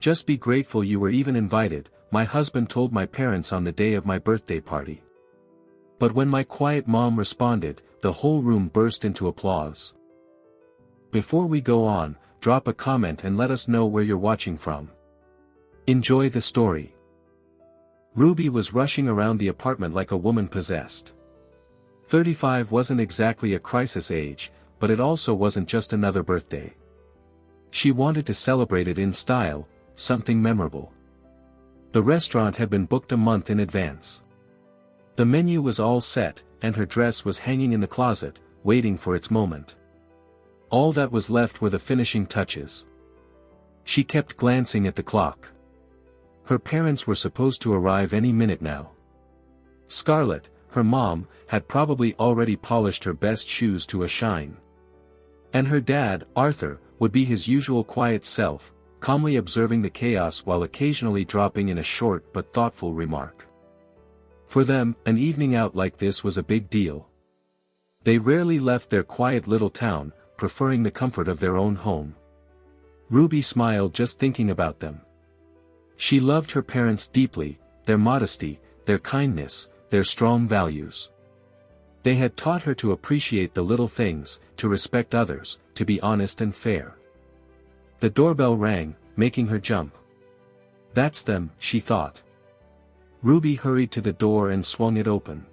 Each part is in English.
Just be grateful you were even invited, my husband told my parents on the day of my birthday party. But when my quiet mom responded, the whole room burst into applause. Before we go on, drop a comment and let us know where you're watching from. Enjoy the story. Ruby was rushing around the apartment like a woman possessed. 35 wasn't exactly a crisis age, but it also wasn't just another birthday. She wanted to celebrate it in style, something memorable. The restaurant had been booked a month in advance. The menu was all set, and her dress was hanging in the closet, waiting for its moment. All that was left were the finishing touches. She kept glancing at the clock. Her parents were supposed to arrive any minute now. Scarlett, her mom, had probably already polished her best shoes to a shine. And her dad, Arthur, would be his usual quiet self, calmly observing the chaos while occasionally dropping in a short but thoughtful remark. For them, an evening out like this was a big deal. They rarely left their quiet little town, preferring the comfort of their own home. Ruby smiled just thinking about them. She loved her parents deeply, their modesty, their kindness, their strong values. They had taught her to appreciate the little things, to respect others, to be honest and fair. The doorbell rang, making her jump. That's them, she thought. Ruby hurried to the door and swung it open.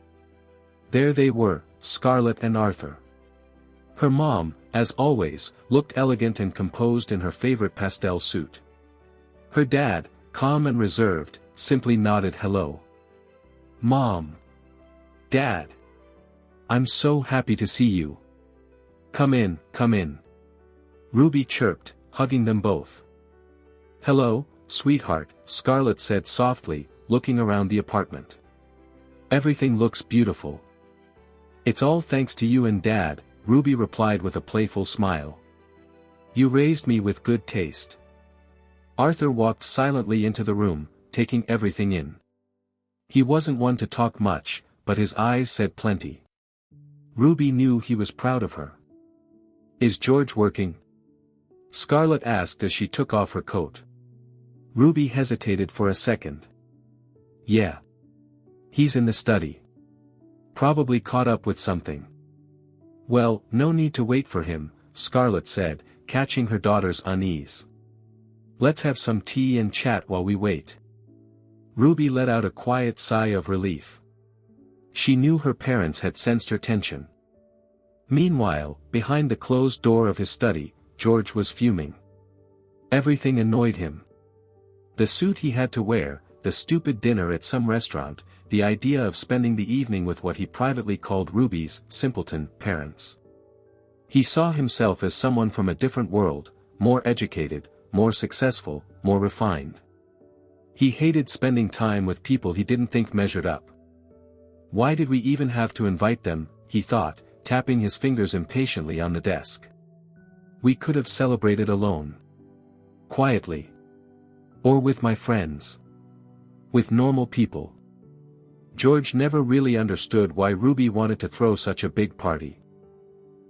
There they were, Scarlett and Arthur. Her mom, as always, looked elegant and composed in her favorite pastel suit. Her dad, calm and reserved, simply nodded hello. Mom. Dad. I'm so happy to see you. Come in, come in. Ruby chirped, hugging them both. Hello, sweetheart, Scarlett said softly, looking around the apartment. Everything looks beautiful. It's all thanks to you and Dad, Ruby replied with a playful smile. You raised me with good taste. Arthur walked silently into the room, taking everything in. He wasn't one to talk much, but his eyes said plenty. Ruby knew he was proud of her. Is George working? Scarlett asked as she took off her coat. Ruby hesitated for a second. Yeah. He's in the study. Probably caught up with something. Well, no need to wait for him, Scarlett said, catching her daughter's unease. Let's have some tea and chat while we wait. Ruby let out a quiet sigh of relief. She knew her parents had sensed her tension. Meanwhile, behind the closed door of his study, George was fuming. Everything annoyed him. The suit he had to wear, the stupid dinner at some restaurant, the idea of spending the evening with what he privately called Ruby's simpleton parents. He saw himself as someone from a different world, more educated, more successful, more refined. He hated spending time with people he didn't think measured up. Why did we even have to invite them, he thought, tapping his fingers impatiently on the desk. We could have celebrated alone. Quietly. Or with my friends. With normal people. George never really understood why Ruby wanted to throw such a big party.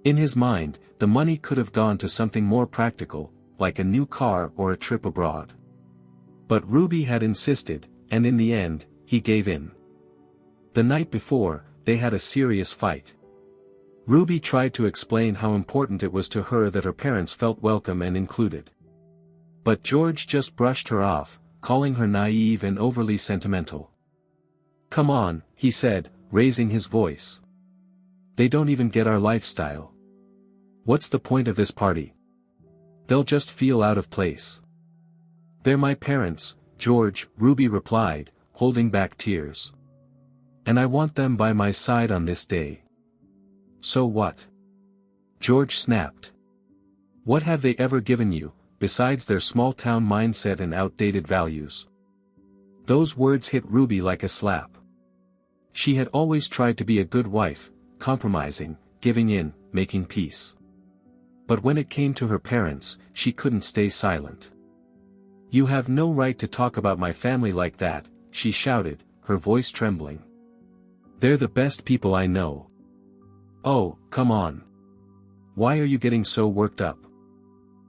In his mind, the money could have gone to something more practical, like a new car or a trip abroad. But Ruby had insisted, and in the end, he gave in. The night before, they had a serious fight. Ruby tried to explain how important it was to her that her parents felt welcome and included. But George just brushed her off, calling her naive and overly sentimental. Come on, he said, raising his voice. They don't even get our lifestyle. What's the point of this party? They'll just feel out of place. They're my parents, George, Ruby replied, holding back tears. And I want them by my side on this day. So what? George snapped. What have they ever given you, besides their small-town mindset and outdated values? Those words hit Ruby like a slap. She had always tried to be a good wife, compromising, giving in, making peace. But when it came to her parents, she couldn't stay silent. You have no right to talk about my family like that, she shouted, her voice trembling. They're the best people I know. Oh, come on. Why are you getting so worked up?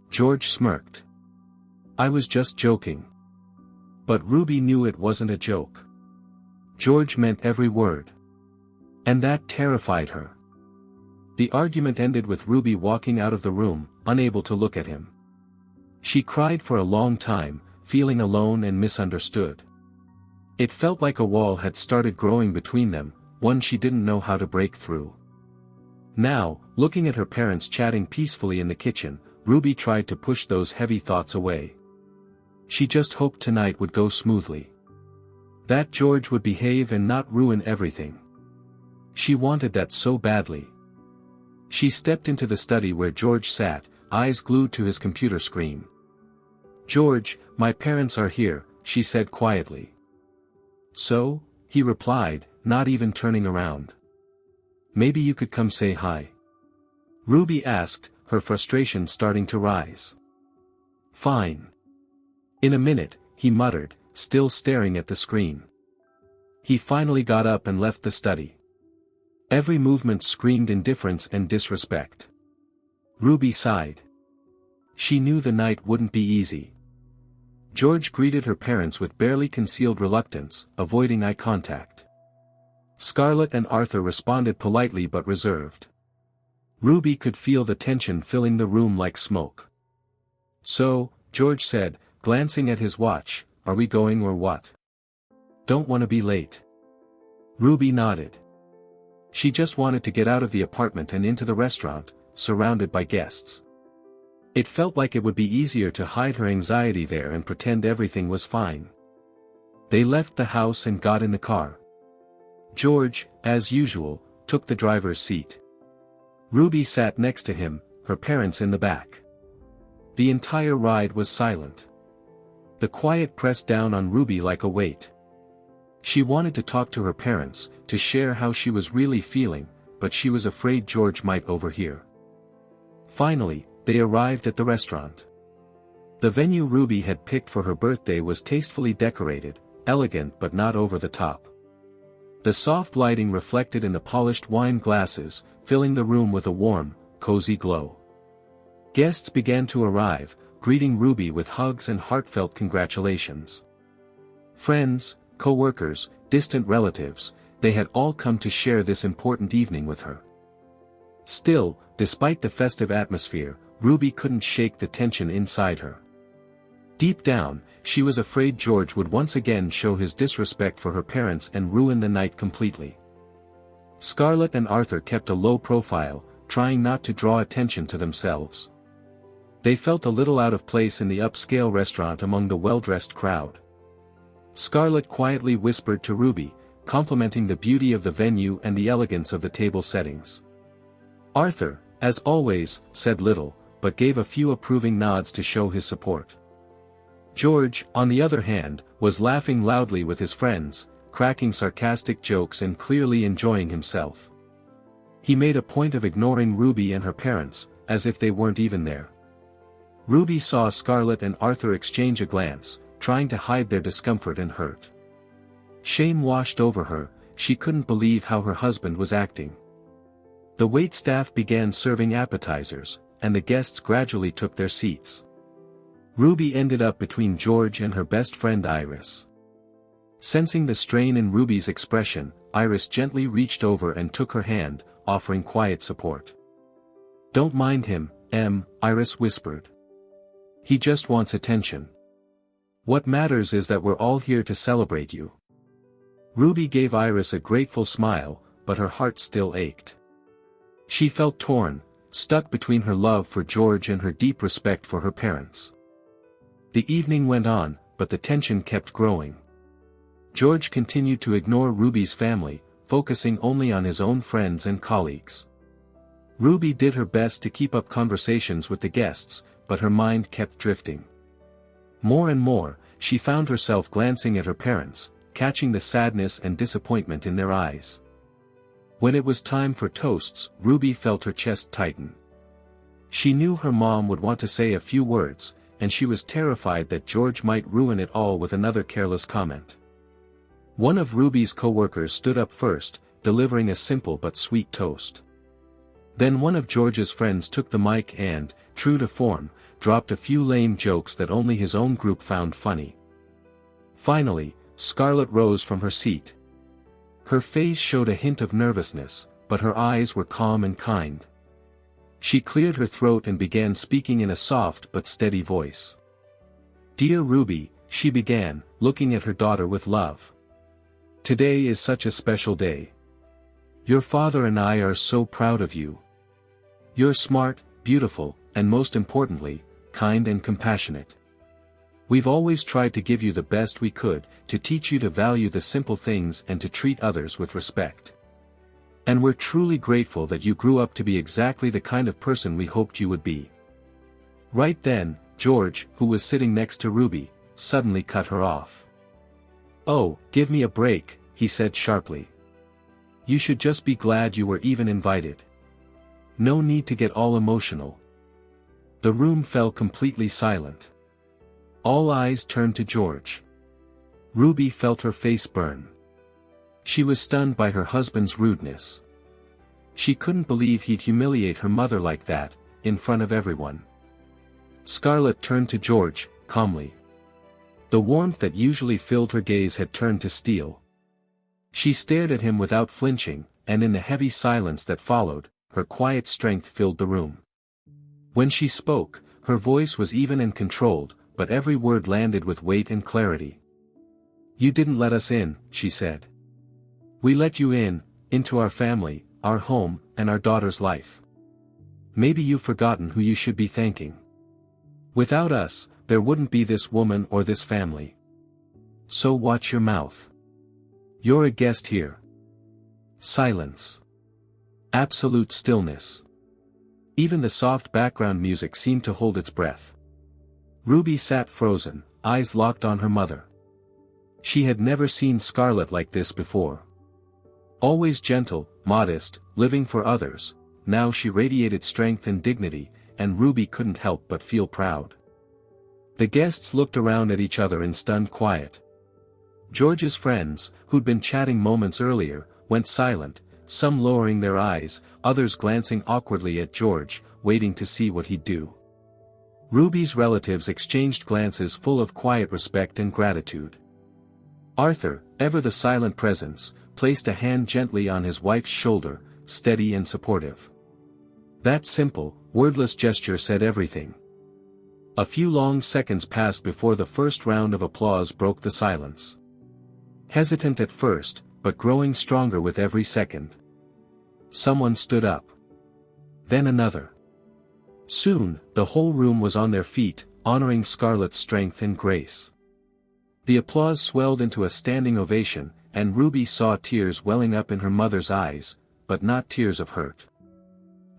George smirked. I was just joking. But Ruby knew it wasn't a joke. George meant every word. And that terrified her. The argument ended with Ruby walking out of the room, unable to look at him. She cried for a long time, feeling alone and misunderstood. It felt like a wall had started growing between them, one she didn't know how to break through. Now, looking at her parents chatting peacefully in the kitchen, Ruby tried to push those heavy thoughts away. She just hoped tonight would go smoothly. That George would behave and not ruin everything. She wanted that so badly. She stepped into the study where George sat, eyes glued to his computer screen. "George, my parents are here," she said quietly. "So?" he replied, not even turning around. "Maybe you could come say hi?" Ruby asked, her frustration starting to rise. "Fine." "In a minute," he muttered, still staring at the screen. He finally got up and left the study. Every movement screamed indifference and disrespect. Ruby sighed. She knew the night wouldn't be easy. George greeted her parents with barely concealed reluctance, avoiding eye contact. Scarlett and Arthur responded politely but reserved. Ruby could feel the tension filling the room like smoke. "So," George said, glancing at his watch, "are we going or what? Don't want to be late." Ruby nodded. She just wanted to get out of the apartment and into the restaurant, surrounded by guests. It felt like it would be easier to hide her anxiety there and pretend everything was fine. They left the house and got in the car. George, as usual, took the driver's seat. Ruby sat next to him, her parents in the back. The entire ride was silent. The quiet pressed down on Ruby like a weight. She wanted to talk to her parents, to share how she was really feeling, but she was afraid George might overhear. Finally, they arrived at the restaurant. The venue Ruby had picked for her birthday was tastefully decorated, elegant but not over the top. The soft lighting reflected in the polished wine glasses, filling the room with a warm, cozy glow. Guests began to arrive, greeting Ruby with hugs and heartfelt congratulations. Friends, co-workers, distant relatives, they had all come to share this important evening with her. Still, despite the festive atmosphere, Ruby couldn't shake the tension inside her. Deep down, she was afraid George would once again show his disrespect for her parents and ruin the night completely. Scarlett and Arthur kept a low profile, trying not to draw attention to themselves. They felt a little out of place in the upscale restaurant among the well-dressed crowd. Scarlett quietly whispered to Ruby, complimenting the beauty of the venue and the elegance of the table settings. Arthur, as always, said little, but gave a few approving nods to show his support. George, on the other hand, was laughing loudly with his friends, cracking sarcastic jokes and clearly enjoying himself. He made a point of ignoring Ruby and her parents, as if they weren't even there. Ruby saw Scarlett and Arthur exchange a glance, trying to hide their discomfort and hurt. Shame washed over her, she couldn't believe how her husband was acting. The waitstaff began serving appetizers, and the guests gradually took their seats. Ruby ended up between George and her best friend Iris. Sensing the strain in Ruby's expression, Iris gently reached over and took her hand, offering quiet support. "Don't mind him, Iris whispered. "He just wants attention. What matters is that we're all here to celebrate you." Ruby gave Iris a grateful smile, but her heart still ached. She felt torn, stuck between her love for George and her deep respect for her parents. The evening went on, but the tension kept growing. George continued to ignore Ruby's family, focusing only on his own friends and colleagues. Ruby did her best to keep up conversations with the guests, but her mind kept drifting. More and more, she found herself glancing at her parents, catching the sadness and disappointment in their eyes. When it was time for toasts, Ruby felt her chest tighten. She knew her mom would want to say a few words, and she was terrified that George might ruin it all with another careless comment. One of Ruby's co-workers stood up first, delivering a simple but sweet toast. Then one of George's friends took the mic and, true to form, dropped a few lame jokes that only his own group found funny. Finally, Scarlett rose from her seat. Her face showed a hint of nervousness, but her eyes were calm and kind. She cleared her throat and began speaking in a soft but steady voice. "Dear Ruby," she began, looking at her daughter with love. "Today is such a special day. Your father and I are so proud of you. You're smart, beautiful, and most importantly, kind and compassionate. We've always tried to give you the best we could, to teach you to value the simple things and to treat others with respect. And we're truly grateful that you grew up to be exactly the kind of person we hoped you would be." Right then, George, who was sitting next to Ruby, suddenly cut her off. "Oh, give me a break," he said sharply. "You should just be glad you were even invited. No need to get all emotional." The room fell completely silent. All eyes turned to George. Ruby felt her face burn. She was stunned by her husband's rudeness. She couldn't believe he'd humiliate her mother like that, in front of everyone. Scarlett turned to George, calmly. The warmth that usually filled her gaze had turned to steel. She stared at him without flinching, and in the heavy silence that followed, her quiet strength filled the room. When she spoke, her voice was even and controlled, but every word landed with weight and clarity. "You didn't let us in," she said. "We let you in, into our family, our home, and our daughter's life. Maybe you've forgotten who you should be thanking. Without us, there wouldn't be this woman or this family. So watch your mouth. You're a guest here." Silence. Absolute stillness. Even the soft background music seemed to hold its breath. Ruby sat frozen, eyes locked on her mother. She had never seen Scarlett like this before. Always gentle, modest, living for others, now she radiated strength and dignity, and Ruby couldn't help but feel proud. The guests looked around at each other in stunned quiet. George's friends, who'd been chatting moments earlier, went silent, some lowering their eyes, others glancing awkwardly at George, waiting to see what he'd do. Ruby's relatives exchanged glances full of quiet respect and gratitude. Arthur, ever the silent presence, placed a hand gently on his wife's shoulder, steady and supportive. That simple, wordless gesture said everything. A few long seconds passed before the first round of applause broke the silence. Hesitant at first, but growing stronger with every second. Someone stood up. Then another. Soon, the whole room was on their feet, honoring Scarlett's strength and grace. The applause swelled into a standing ovation, and Ruby saw tears welling up in her mother's eyes, but not tears of hurt.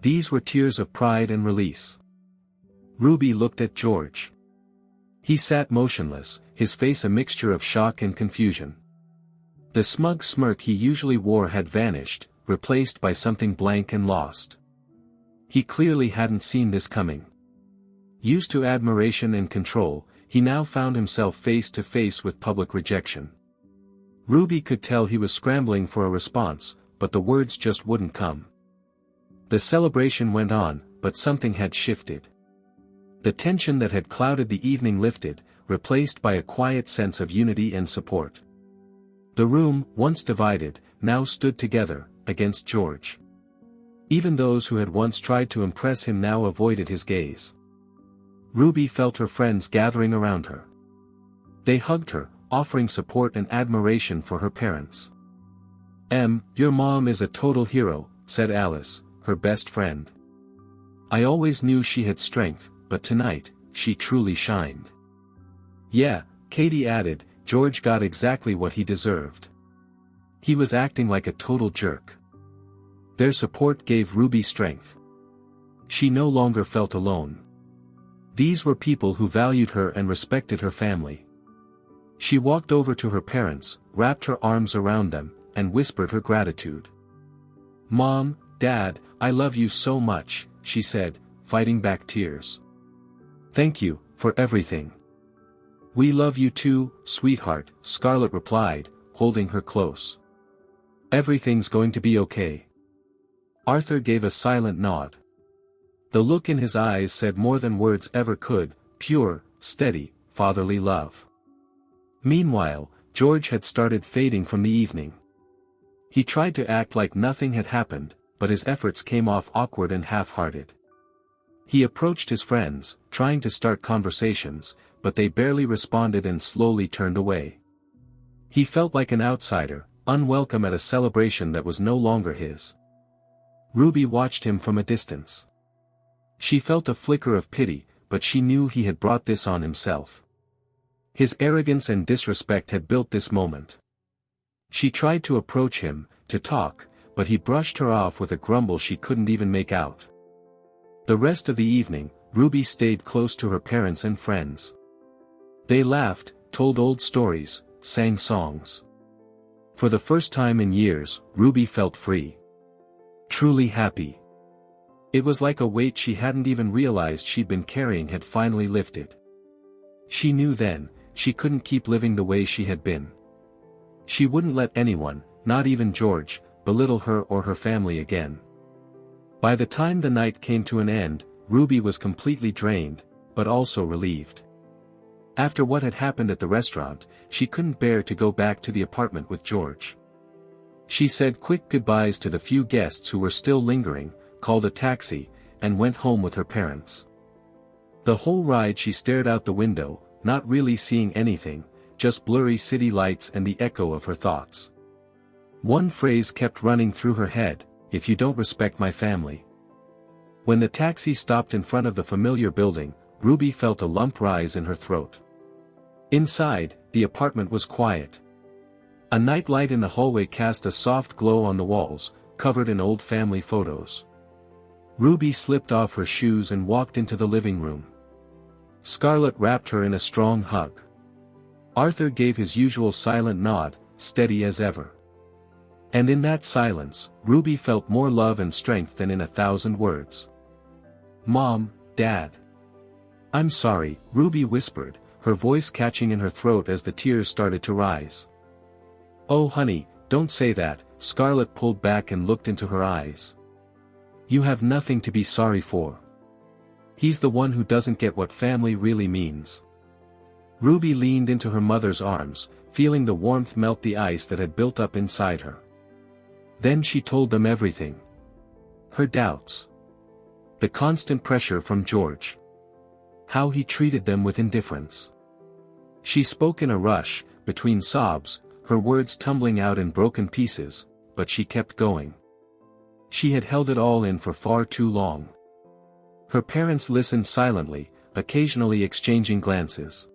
These were tears of pride and release. Ruby looked at George. He sat motionless, his face a mixture of shock and confusion. The smug smirk he usually wore had vanished, replaced by something blank and lost. He clearly hadn't seen this coming. Used to admiration and control, he now found himself face to face with public rejection. Ruby could tell he was scrambling for a response, but the words just wouldn't come. The celebration went on, but something had shifted. The tension that had clouded the evening lifted, replaced by a quiet sense of unity and support. The room, once divided, now stood together, against George. Even those who had once tried to impress him now avoided his gaze. Ruby felt her friends gathering around her. They hugged her, offering support and admiration for her parents. "Your mom is a total hero," said Alice, her best friend. "I always knew she had strength, but tonight, she truly shined." "Yeah," Katie added, "George got exactly what he deserved. He was acting like a total jerk." Their support gave Ruby strength. She no longer felt alone. These were people who valued her and respected her family. She walked over to her parents, wrapped her arms around them, and whispered her gratitude. "Mom, Dad, I love you so much," she said, fighting back tears. "Thank you, for everything." "We love you too, sweetheart," Scarlett replied, holding her close. "Everything's going to be okay." Arthur gave a silent nod. The look in his eyes said more than words ever could: pure, steady, fatherly love. Meanwhile, George had started fading from the evening. He tried to act like nothing had happened, but his efforts came off awkward and half-hearted. He approached his friends, trying to start conversations, but they barely responded and slowly turned away. He felt like an outsider, unwelcome at a celebration that was no longer his. Ruby watched him from a distance. She felt a flicker of pity, but she knew he had brought this on himself. His arrogance and disrespect had built this moment. She tried to approach him, to talk, but he brushed her off with a grumble she couldn't even make out. The rest of the evening, Ruby stayed close to her parents and friends. They laughed, told old stories, sang songs. For the first time in years, Ruby felt free. Truly happy. It was like a weight she hadn't even realized she'd been carrying had finally lifted. She knew then, she couldn't keep living the way she had been. She wouldn't let anyone, not even George, belittle her or her family again. By the time the night came to an end, Ruby was completely drained, but also relieved. After what had happened at the restaurant, she couldn't bear to go back to the apartment with George. She said quick goodbyes to the few guests who were still lingering, called a taxi, and went home with her parents. The whole ride she stared out the window, not really seeing anything, just blurry city lights and the echo of her thoughts. One phrase kept running through her head: "If you don't respect my family." When the taxi stopped in front of the familiar building, Ruby felt a lump rise in her throat. Inside, the apartment was quiet. A night light in the hallway cast a soft glow on the walls, covered in old family photos. Ruby slipped off her shoes and walked into the living room. Scarlett wrapped her in a strong hug. Arthur gave his usual silent nod, steady as ever. And in that silence, Ruby felt more love and strength than in 1,000 words. "Mom, Dad. I'm sorry," Ruby whispered, her voice catching in her throat as the tears started to rise. "Oh honey, don't say that," Scarlett pulled back and looked into her eyes. "You have nothing to be sorry for. He's the one who doesn't get what family really means." Ruby leaned into her mother's arms, feeling the warmth melt the ice that had built up inside her. Then she told them everything. Her doubts. The constant pressure from George. How he treated them with indifference. She spoke in a rush, between sobs, her words tumbling out in broken pieces, but she kept going. She had held it all in for far too long. Her parents listened silently, occasionally exchanging glances.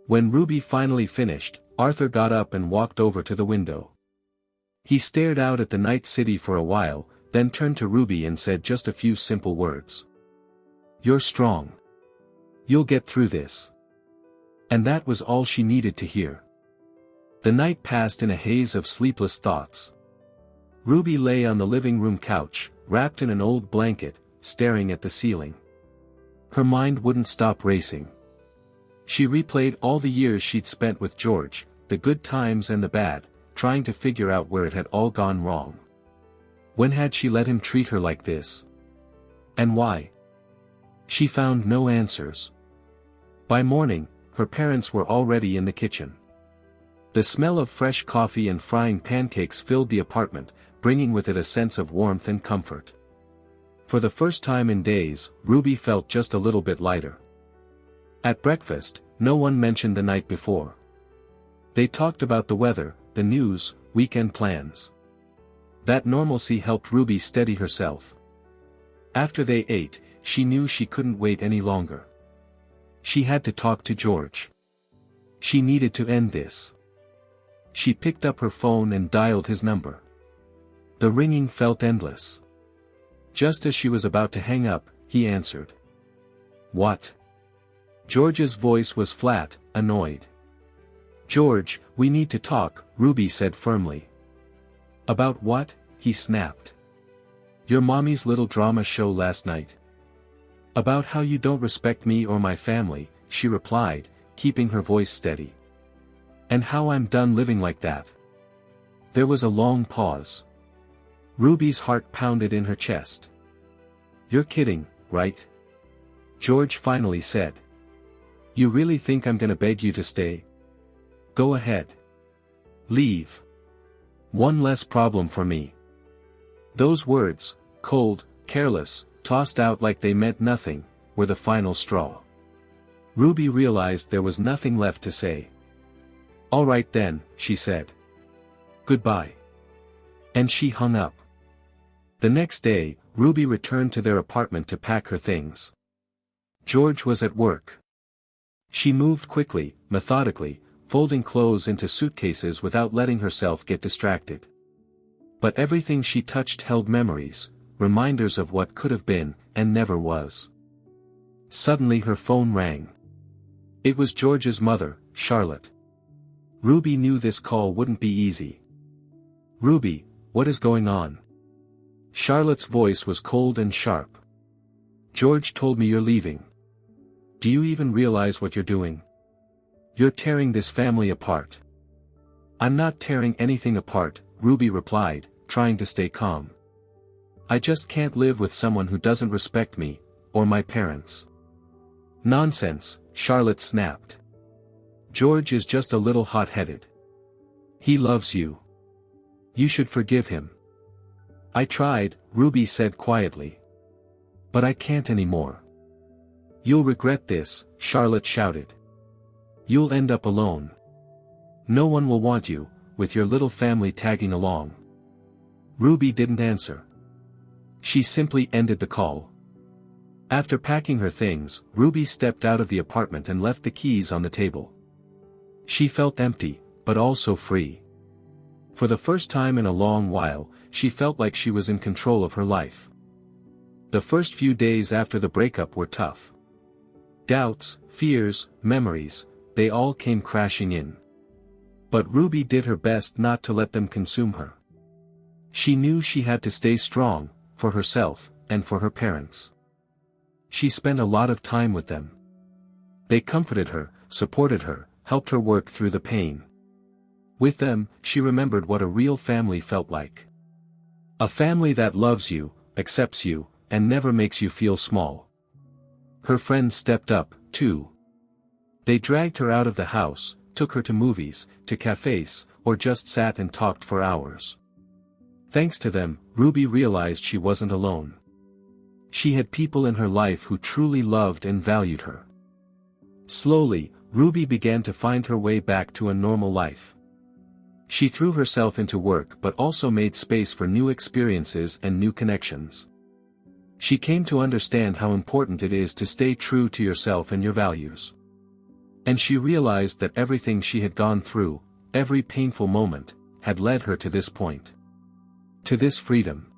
When Ruby finally finished, Arthur got up and walked over to the window. He stared out at the night city for a while, then turned to Ruby and said just a few simple words. "You're strong. You'll get through this." And that was all she needed to hear. The night passed in a haze of sleepless thoughts. Ruby lay on the living room couch, wrapped in an old blanket, staring at the ceiling. Her mind wouldn't stop racing. She replayed all the years she'd spent with George, the good times and the bad, trying to figure out where it had all gone wrong. When had she let him treat her like this? And why? She found no answers. By morning, her parents were already in the kitchen. The smell of fresh coffee and frying pancakes filled the apartment, bringing with it a sense of warmth and comfort. For the first time in days, Ruby felt just a little bit lighter. At breakfast, no one mentioned the night before. They talked about the weather, the news, weekend plans. That normalcy helped Ruby steady herself. After they ate, she knew she couldn't wait any longer. She had to talk to George. She needed to end this. She picked up her phone and dialed his number. The ringing felt endless. Just as she was about to hang up, he answered. "What?" George's voice was flat, annoyed. "George, we need to talk," Ruby said firmly. "About what?" he snapped. "Your mommy's little drama show last night." "About how you don't respect me or my family," she replied, keeping her voice steady. "And how I'm done living like that." There was a long pause. Ruby's heart pounded in her chest. "You're kidding," right? George finally said. You really think I'm gonna beg you to stay? Go ahead. Leave. One less problem for me. Those words, cold, careless, tossed out like they meant nothing, were the final straw. Ruby realized there was nothing left to say. All right then, she said. Goodbye. And she hung up. The next day, Ruby returned to their apartment to pack her things. George was at work. She moved quickly, methodically, folding clothes into suitcases without letting herself get distracted. But everything she touched held memories, reminders of what could have been, and never was. Suddenly her phone rang. It was George's mother, Charlotte. Ruby knew this call wouldn't be easy. Ruby, what is going on? Charlotte's voice was cold and sharp. George told me you're leaving. Do you even realize what you're doing? You're tearing this family apart. I'm not tearing anything apart, Ruby replied, trying to stay calm. I just can't live with someone who doesn't respect me, or my parents. Nonsense, Charlotte snapped. George is just a little hot-headed. He loves you. You should forgive him. I tried, Ruby said quietly. But I can't anymore. You'll regret this, Charlotte shouted. You'll end up alone. No one will want you, with your little family tagging along. Ruby didn't answer. She simply ended the call. After packing her things, Ruby stepped out of the apartment and left the keys on the table. She felt empty, but also free. For the first time in a long while, she felt like she was in control of her life. The first few days after the breakup were tough. Doubts, fears, memories, they all came crashing in. But Ruby did her best not to let them consume her. She knew she had to stay strong, for herself, and for her parents. She spent a lot of time with them. They comforted her, supported her, helped her work through the pain. With them, she remembered what a real family felt like. A family that loves you, accepts you, and never makes you feel small. Her friends stepped up, too. They dragged her out of the house, took her to movies, to cafes, or just sat and talked for hours. Thanks to them, Ruby realized she wasn't alone. She had people in her life who truly loved and valued her. Slowly, Ruby began to find her way back to a normal life. She threw herself into work but also made space for new experiences and new connections. She came to understand how important it is to stay true to yourself and your values. And she realized that everything she had gone through, every painful moment, had led her to this point. To this freedom.